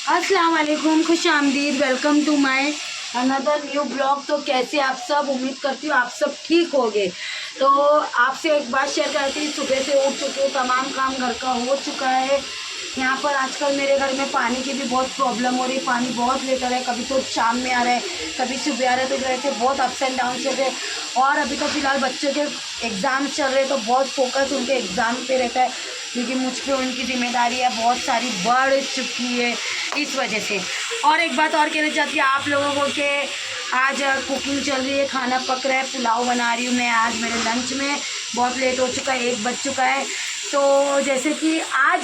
अस्सलाम वालेकुम, खुश आमदीद, welcome to my another new blog. तो कैसे आप सब, उम्मीद करती हूँ आप सब ठीक होंगे। तो आपसे एक बात शेयर करती हूँ, सुबह से उठ चुके, तमाम काम घर का हो चुका है। यहाँ पर आजकल मेरे घर में पानी की भी बहुत प्रॉब्लम हो रही है, पानी बहुत लेकर है, कभी तो शाम में आ रहा है, कभी सुबह आ रहा है, तो वैसे बहुत अप्स एंड डाउन चल रहे हैं। और अभी तो फ़िलहाल बच्चों के एग्ज़ाम चल रहे हैं, तो बहुत फोकस उनके एग्ज़ाम पे रहता है, क्योंकि मुझ पर उनकी जिम्मेदारी है बहुत सारी बढ़ चुकी है इस वजह से। और एक बात और कहना चाहती हूँ आप लोगों को कि आज कुकिंग चल रही है, खाना पक रहा है, पुलाव बना रही हूँ मैं आज मेरे लंच में। बहुत लेट हो चुका है, 1 बज चुका है। तो जैसे कि आज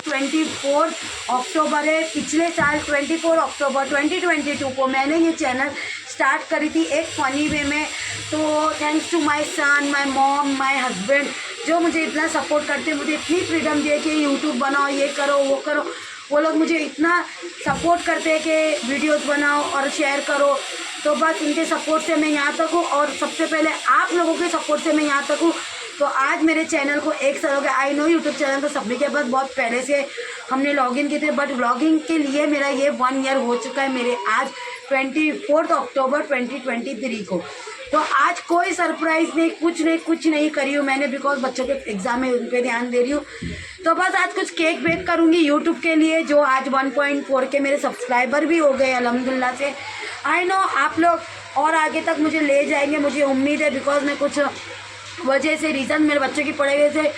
24 अक्टूबर है। पिछले साल 24 अक्टूबर 2022 को मैंने ये चैनल स्टार्ट करी थी एक फ़नी वे में। तो thanks to my son, my mom, my husband, जो मुझे इतना सपोर्ट करते हैं, मुझे इतनी फ्रीडम दिए कि यूट्यूब बनाओ, ये करो, वो करो। वो लोग मुझे इतना सपोर्ट करते हैं कि वीडियोस बनाओ और शेयर करो। तो बस उनके सपोर्ट से मैं यहाँ तक हूँ, और सबसे पहले आप लोगों के सपोर्ट से मैं यहाँ तक हूँ। तो आज मेरे चैनल को 1 साल हो गया। आई नो यूट्यूब चैनल तो सभी के पास बहुत पहले से हमने लॉगिन किए थे, बट व्लॉगिंग के लिए मेरा ये 1 ईयर हो चुका है मेरे आज 24 अक्टूबर 2023 को। तो आज कोई सरप्राइज़ नहीं, कुछ नहीं करी हूँ मैंने, बिकॉज बच्चों के एग्ज़ाम है, उन पर ध्यान दे रही हूँ। तो बस आज कुछ केक बेक करूँगी यूट्यूब के लिए, जो आज 1.4 के मेरे सब्सक्राइबर भी हो गए अल्हम्दुलिल्लाह से। आई नो आप लोग और आगे तक मुझे ले जाएंगे, मुझे उम्मीद है, बिकॉज मैं कुछ वजह से रीज़न मेरे बच्चों की पढ़ाई वजह से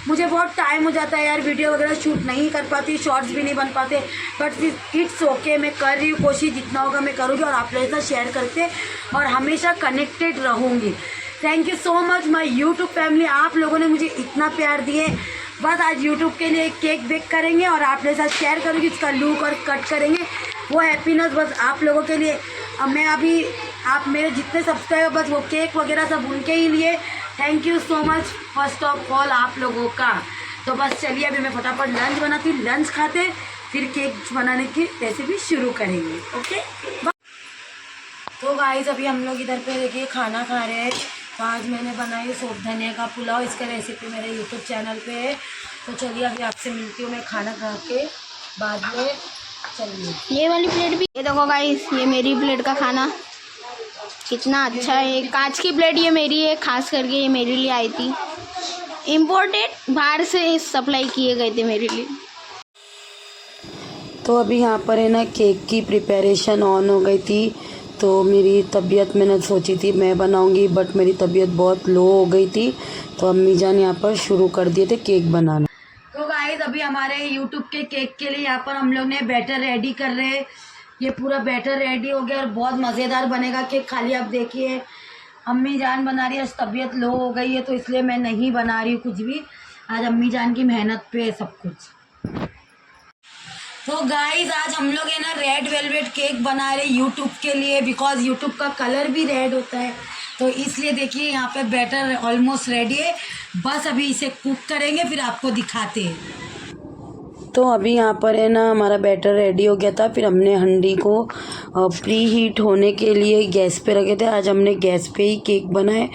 मुझे बहुत टाइम हो जाता है यार, वीडियो वगैरह शूट नहीं कर पाती, शॉर्ट्स भी नहीं बन पाते। बट इट्स ओके, मैं कर रही हूँ कोशिश, जितना होगा मैं करूँगी और आप लोगों के साथ शेयर करके और हमेशा कनेक्टेड रहूँगी। Thank you so much my YouTube family, आप लोगों ने मुझे इतना प्यार दिए। बस आज यूट्यूब के लिए केक बेक करेंगे और आप लोगों के साथ शेयर करूँगी, इसका लुक और कट करेंगे, वो हैप्पीनेस बस आप लोगों के लिए। अब मैं अभी आप मेरे जितने सब्सक्राइबर, बस वो केक वगैरह सब उनके ही लिए। Thank you so much first of all आप लोगों का। तो बस चलिए अभी मैं फटाफट लंच बनाती हूँ, लंच खाते फिर केक बनाने की रेसिपी शुरू करेंगे। ओके तो गाइस अभी हम लोग इधर पे देखिए खाना खा रहे हैं। तो आज मैंने बनाई सौंफ धनिया का पुलाव, इसका रेसिपी मेरे यूट्यूब चैनल पे है। तो चलिए अभी आपसे मिलती हूँ मैं खाना खा के बाद में। चलिए ये वाली प्लेट भी, ये देखो गाइस, ये मेरी प्लेट का खाना कितना अच्छा है। कांच की प्लेट ये मेरी है, खास करके ये मेरे लिए आई थी, इम्पोर्टेड, बाहर से सप्लाई किए गए थे मेरे लिए। तो अभी यहाँ पर है ना केक की प्रिपरेशन ऑन हो गई थी। तो मेरी तबीयत, मैंने सोची थी मैं बनाऊंगी, बट मेरी तबीयत बहुत लो हो गई थी, तो अम्मी जान यहाँ पर शुरू कर दिए थे केक बनाना। तो गाइस अभी हमारे यूट्यूब के केक के लिए यहाँ पर हम लोग ने बैटर रेडी कर रहे हैं। ये पूरा बैटर रेडी हो गया और बहुत मज़ेदार बनेगा केक। खाली आप देखिए अम्मी जान बना रही है, तबीयत लो हो गई है तो इसलिए मैं नहीं बना रही हूँ कुछ भी। आज अम्मी जान की मेहनत पे है सब कुछ। तो गाइस आज हम लोग है ना रेड वेलवेट केक बना रहे यूट्यूब के लिए, बिकॉज यूट्यूब का कलर भी रेड होता है, तो इसलिए देखिए यहाँ पे बैटर ऑलमोस्ट रेडी है। बस अभी इसे कुक करेंगे फिर आपको दिखाते हैं। तो अभी यहाँ पर है ना हमारा बैटर रेडी हो गया था, फिर हमने हंडी को प्री हीट होने के लिए गैस पे रखे थे। आज हमने गैस पे ही केक बनाए,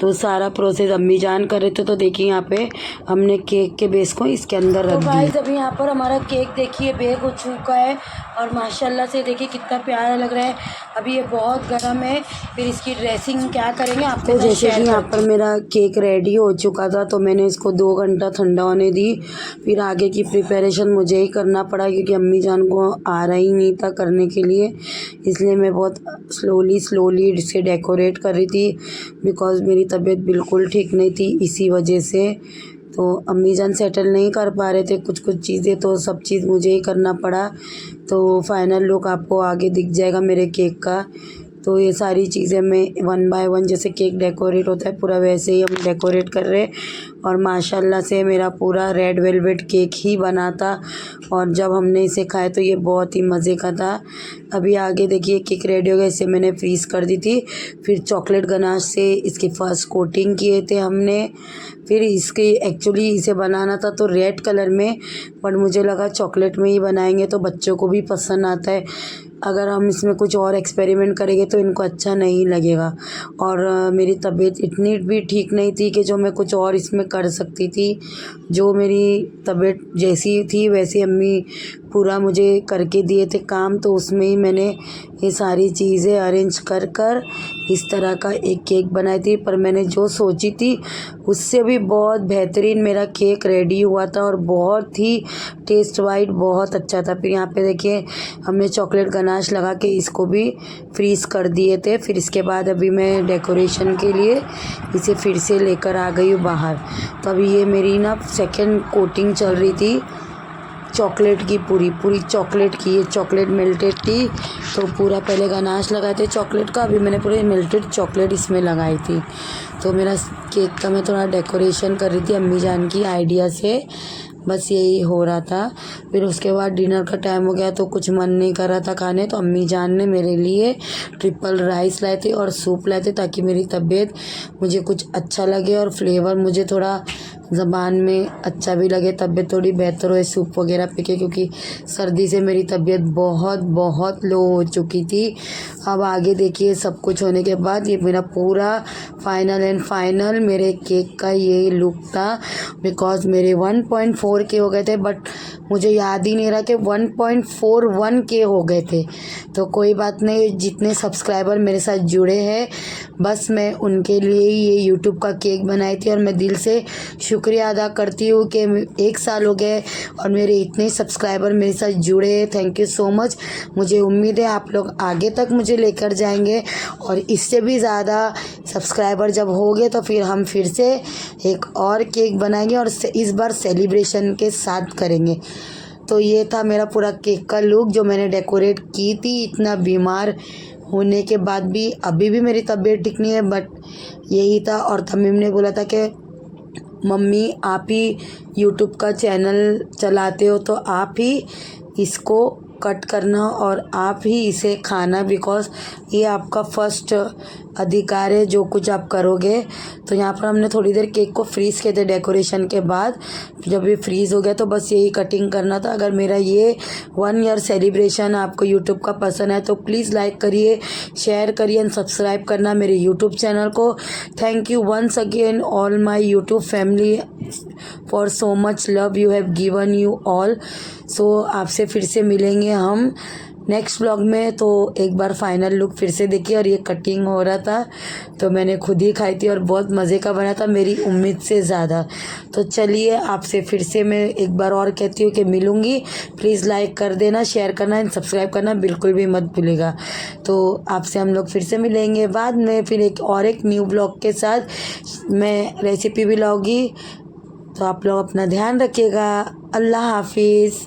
तो सारा प्रोसेस अम्मी जान कर रहे थे। तो देखिए यहाँ पे हमने केक के बेस को इसके अंदर रख दिया। तो गाइस अभी यहाँ पर हमारा केक देखिए बेक हो चुका है और माशाल्लाह से देखिए कितना प्यारा लग रहा है। अभी ये बहुत गर्म है, फिर इसकी ड्रेसिंग क्या करेंगे आपको। तो जैसे कि यहाँ पर मेरा केक रेडी हो चुका था, तो मैंने इसको 2 घंटा ठंडा होने दी। फिर आगे की प्रिपरेशन मुझे ही करना पड़ा, क्योंकि अम्मी जान को आ रहा ही नहीं था करने के लिए, इसलिए मैं बहुत स्लोली इसे डेकोरेट कर रही थी, बिकॉज़ मेरी तबीयत बिल्कुल ठीक नहीं थी इसी वजह से। तो अम्मी जान सेटल नहीं कर पा रहे थे कुछ चीज़ें, तो सब चीज़ मुझे ही करना पड़ा। तो फाइनल लुक आपको आगे दिख जाएगा मेरे केक का। तो ये सारी चीज़ें मैं 1 बाय 1 जैसे केक डेकोरेट होता है पूरा वैसे ही हम डेकोरेट कर रहे हैं। और माशाल्लाह से मेरा पूरा रेड वेलवेट केक ही बना था, और जब हमने इसे खाया तो ये बहुत ही मज़े का था। अभी आगे देखिए केक रेडी हो गया, इसे मैंने फ्रीज़ कर दी थी। फिर चॉकलेट गनाश से इसकी फर्स्ट कोटिंग किए थे हमने। फिर इसके एक्चुअली इसे बनाना था तो रेड कलर में, बट मुझे लगा चॉकलेट में ही बनाएंगे तो बच्चों को भी पसंद आता है। अगर हम इसमें कुछ और एक्सपेरिमेंट करेंगे तो इनको अच्छा नहीं लगेगा। और मेरी तबीयत इतनी भी ठीक नहीं थी कि जो मैं कुछ और इसमें कर सकती थी। जो मेरी तबीयत जैसी थी वैसे अम्मी पूरा मुझे करके दिए थे काम, तो उसमें ही मैंने ये सारी चीज़ें अरेंज कर कर इस तरह का एक केक बनाई थी। पर मैंने जो सोची थी उससे भी बहुत बेहतरीन मेरा केक रेडी हुआ था और बहुत ही टेस्ट वाइज बहुत अच्छा था। फिर यहाँ पे देखिए हमने चॉकलेट गनाश लगा के इसको भी फ्रीज़ कर दिए थे। फिर इसके बाद अभी मैं डेकोरेशन के लिए इसे फिर से लेकर आ गई हूँ बाहर। तो अभी ये मेरी ना सेकंड कोटिंग चल रही थी चॉकलेट की, पूरी चॉकलेट की। ये चॉकलेट मेल्टेड थी तो पूरा पहले गनाश लगाए थे चॉकलेट का, अभी मैंने पूरे मेल्टेड चॉकलेट इसमें लगाई थी। तो मेरा केक का मैं थोड़ा डेकोरेशन कर रही थी अम्मी जान की आइडिया से, बस यही हो रहा था। फिर उसके बाद डिनर का टाइम हो गया तो कुछ मन नहीं कर रहा था खाने, तो अम्मी जान ने मेरे लिए ट्रिपल राइस लाए थे और सूप लाए थे ताकि मेरी तबीयत मुझे कुछ अच्छा लगे और फ्लेवर मुझे थोड़ा ज़बान में अच्छा भी लगे, तबीयत थोड़ी बेहतर हो सूप वगैरह पी के, क्योंकि सर्दी से मेरी तबीयत बहुत बहुत लो हो चुकी थी। अब आगे देखिए सब कुछ होने के बाद ये मेरा पूरा फाइनल मेरे केक का ये लुक था। बिकॉज मेरे 1.4 के हो गए थे, बट मुझे याद ही नहीं रहा कि 1.41 के हो गए थे। तो कोई बात नहीं, जितने सब्सक्राइबर मेरे साथ जुड़े हैं बस मैं उनके लिए ही ये यूट्यूब का केक बनाई थी। और मैं दिल से शुक्रिया अदा करती हूँ कि 1 साल हो गए और मेरे इतने सब्सक्राइबर मेरे साथ जुड़े हैं। Thank you so much. मुझे उम्मीद है आप लोग आगे तक मुझे लेकर जाएंगे और इससे भी ज़्यादा सब्सक्राइबर जब होंगे तो फिर हम फिर से एक और केक बनाएंगे और इस बार सेलिब्रेशन के साथ करेंगे। तो ये था मेरा पूरा केक का लुक जो मैंने डेकोरेट की थी इतना बीमार होने के बाद भी। अभी भी मेरी तबीयत ठीक नहीं है, बट यही था। और तमीम ने बोला था कि मम्मी आप ही यूट्यूब का चैनल चलाते हो तो आप ही इसको कट करना और आप ही इसे खाना, बिकॉज़ ये आपका फर्स्ट अधिकार है जो कुछ आप करोगे। तो यहाँ पर हमने थोड़ी देर केक को फ्रीज़ किए थे डेकोरेशन के बाद। जब ये फ्रीज़ हो गया तो बस यही कटिंग करना था। अगर मेरा ये 1 ईयर सेलिब्रेशन आपको यूट्यूब का पसंद है तो प्लीज़ लाइक करिए, शेयर करिए एंड सब्सक्राइब करना मेरे यूट्यूब चैनल को। Thank you once again all my YouTube family for so much love you have given you all. So आपसे फिर से मिलेंगे हम नेक्स्ट व्लॉग में। तो एक बार फाइनल लुक फिर से देखिए। और ये कटिंग हो रहा था तो मैंने खुद ही खाई थी और बहुत मज़े का बना था, मेरी उम्मीद से ज़्यादा। तो चलिए आपसे फिर से मैं एक बार और कहती हूँ कि मिलूँगी। प्लीज़ लाइक कर देना, शेयर करना एंड सब्सक्राइब करना बिल्कुल भी मत भूलिएगा। तो आपसे हम लोग फिर से मिलेंगे बाद में, फिर एक न्यू ब्लॉग के साथ मैं रेसिपी भी लाऊंगी। तो आप लोग अपना ध्यान रखिएगा। अल्लाह हाफिज़।